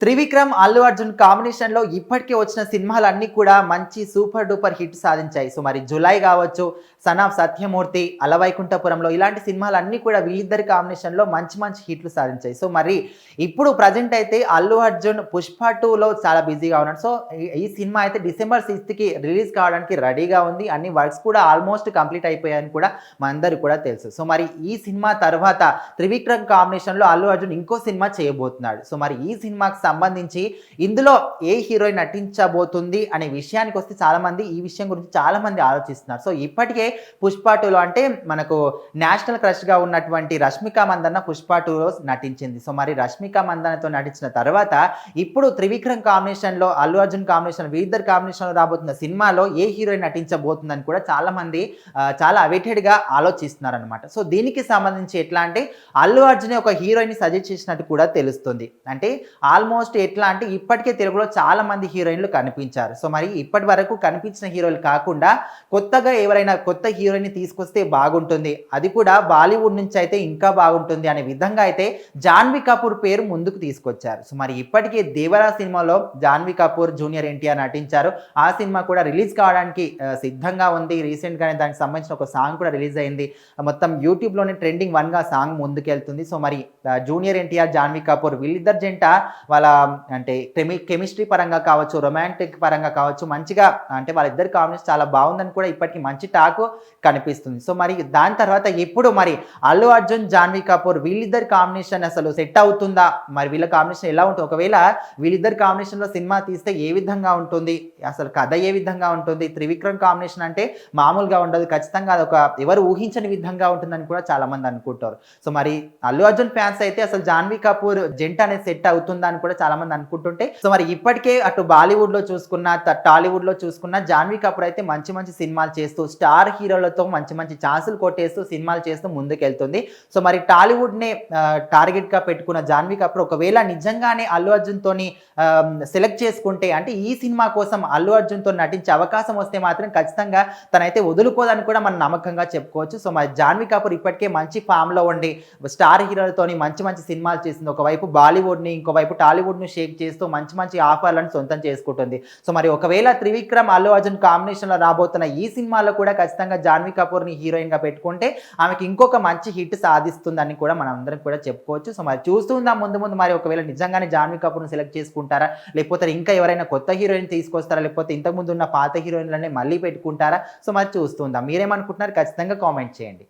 త్రివిక్రమ్, అల్లు అర్జున్ కాంబినేషన్‌లో ఇప్పటికే వచ్చిన సినిమాలన్నీ కూడా మంచి సూపర్ డూపర్ హిట్ సాధించాయి. సో, మరి 'జులై' గావచ్చు, 'సన్ ఆఫ్ సత్యమూర్తి', 'అలవైకుంఠపురంలో' ఇలాంటి సినిమాలన్నీ కూడా వీళ్ళిద్దరి కాంబినేషన్‌లో మంచి మంచి హిట్లు సాధించాయి. సో, మరి ఇప్పుడు ప్రెజెంట్ అయితే అల్లు అర్జున్ 'పుష్ప 2లో చాలా బిజీగా ఉన్నాడు. సో, ఈ సినిమా అయితే డిసెంబర్ 6కి రిలీజ్ కావడానికి రెడీగా ఉంది. అన్ని వర్క్స్ కూడా ఆల్మోస్ట్ కంప్లీట్ అయిపోయాయని కూడా మనందరికీ కూడా తెలుసు. సో, మరి ఈ సినిమా తర్వాత త్రివిక్రమ్ కాంబినేషన్‌లో అల్లు అర్జున్ ఇంకో సినిమా చేయబోతున్నాడు. సో, మరి ఈ సినిమాకి సంబంధించి ఇందులో ఏ హీరోయిన్ నటించబోతుంది అనే విషయానికి వస్తే చాలామంది ఈ విషయం గురించి చాలామంది ఆలోచిస్తున్నారు. సో, ఇప్పటికే 'పుష్ప 2లో అంటే మనకు నేషనల్ క్రష్‌గా ఉన్నటువంటి రష్మిక మందన్న 'పుష్ప 2లో నటించింది. సో, మరి రష్మిక మందన్నతో నటించిన తర్వాత ఇప్పుడు త్రివిక్రమ్ కాంబినేషన్‌లో, అల్లు అర్జున్ కాంబినేషన్‌లో వీళ్ళిద్దరి కాంబినేషన్‌లో రాబోతున్న సినిమాలో ఏ హీరోయిన్ నటించబోతుందని కూడా చాలామంది చాలా అవైటెడ్‌గా ఆలోచిస్తున్నారనమాట. సో, దీనికి సంబంధించి ఎట్లా అంటే అల్లు అర్జునే ఒక హీరోయిన్‌ని సజెస్ట్ చేసినట్టు కూడా తెలుస్తుంది. అంటే ఆల్మోస్ట్ ఎట్లా అంటే ఇప్పటికే తెలుగులో చాలా మంది హీరోయిన్లు కనిపించారు. సో, మరి ఇప్పటి వరకు కనిపించిన హీరోలు కాకుండా కొత్తగా ఎవరైనా కొత్త హీరోయిన్‌ని తీసుకొస్తే బాగుంటుంది. అది కూడా బాలీవుడ్ నుంచి అయితే ఇంకా బాగుంటుంది అనే విధంగా అయితే జాన్వీ కపూర్ పేరు ముందుకు తీసుకొచ్చారు. సో, మరి ఇప్పటికే 'దేవరా' సినిమాలో జాన్వీ కపూర్, జూనియర్ ఎన్టీఆర్ నటించారు. ఆ సినిమా కూడా రిలీజ్ కావడానికి సిద్ధంగా ఉంది. రీసెంట్‌గానే దానికి సంబంధించిన ఒక సాంగ్ కూడా రిలీజ్ అయింది. మొత్తం యూట్యూబ్‌లోనే ట్రెండింగ్ 1గా సాంగ్ ముందుకెళ్తుంది. సో, మరి జూనియర్ ఎన్టీఆర్, జాన్వీ కపూర్ వీళ్ళిద్దరి జంట వాళ్ళ అంటే కెమిస్ట్రీ పరంగా కావచ్చు, రొమాంటిక్ పరంగా కావచ్చు మంచిగా అంటే వాళ్ళిద్దరి కాంబినేషన్ చాలా బాగుందని కూడా ఇప్పటికి మంచి టాక్ కనిపిస్తుంది. సో, మరి దాని తర్వాత ఇప్పుడు మరి అల్లు అర్జున్, జాన్వీ కపూర్ వీళ్ళిద్దరి కాంబినేషన్ అసలు సెట్ అవుతుందా? మరి వీళ్ళ కాంబినేషన్ ఎలా ఉంటుంది? ఒకవేళ వీళ్ళిద్దరి కాంబినేషన్‌లో సినిమా తీస్తే ఏ విధంగా ఉంటుంది? అసలు కథ ఏ విధంగా ఉంటుంది? త్రివిక్రమ్ కాంబినేషన్ అంటే మామూలుగా ఉండదు. ఖచ్చితంగా అదొక ఎవరు ఊహించని విధంగా ఉంటుందని కూడా చాలామంది అనుకుంటారు. సో, మరి అల్లు అర్జున్ ఫ్యాన్స్ అయితే అసలు జాన్వీ కపూర్ జంట అనేది సెట్ అవుతుందా అని కూడా చాలా మంది అనుకుంటుంటే, సో మరి ఇప్పటికే అటు బాలీవుడ్‌లో చూసుకున్నా, టాలీవుడ్‌లో చూసుకున్నా జాన్వీ కపూర్ అయితే మంచి మంచి సినిమాలు చేస్తూ స్టార్ హీరోలతో మంచి మంచి ఛాన్సులు కొట్టేస్తూ సినిమాలు చేస్తూ ముందుకెళ్తుంది. సో, మరి టాలీవుడ్‌నే టార్గెట్‌గా పెట్టుకున్న జాన్వీ కపూర్ ఒకవేళ నిజంగానే అల్లు అర్జున్‌తోని సెలెక్ట్ చేసుకుంటే అంటే ఈ సినిమా కోసం అల్లు అర్జున్‌తో నటించే అవకాశం వస్తే మాత్రం ఖచ్చితంగా తనైతే వదులుకోదని కూడా మనం నమ్మకంగా చెప్పుకోవచ్చు. సో, మరి జాన్వీ కపూర్ ఇప్పటికే మంచి ఫామ్‌లో ఉండి స్టార్ హీరోలతోని మంచి మంచి సినిమాలు చేసింది. ఒకవైపు బాలీవుడ్‌ని, ఇంకోవైపు టాలీవుడ్‌ని షేక్ చేస్తూ మంచి మంచి ఆఫర్లను సొంతం చేసుకుంటుంది. సో, మరి ఒకవేళ త్రివిక్రమ్, అల్లు అర్జున్ కాంబినేషన్‌లో రాబోతున్న ఈ సినిమాలో కూడా ఖచ్చితంగా జాన్వీ కపూర్‌ని హీరోయిన్‌గా పెట్టుకుంటే ఆమెకి ఇంకొక మంచి హిట్ సాధిస్తుందని కూడా మనం అందరం కూడా చెప్పుకోవచ్చు. సో, మరి చూస్తూ ఉందాం ముందు ముందు మరి ఒకవేళ నిజంగానే జాన్వీ కపూర్‌ని సెలెక్ట్ చేసుకుంటారా? లేకపోతే ఇంకా ఎవరైనా కొత్త హీరోయిన్ తీసుకొస్తారా? లేకపోతే ఇంతకుముందు ఉన్న పాత హీరోయిన్‌లనే మళ్ళీ పెట్టుకుంటారా? సో, మరి చూస్తూ ఉందాం. మీరేమనుకుంటున్నారు? ఖచ్చితంగా కామెంట్ చేయండి.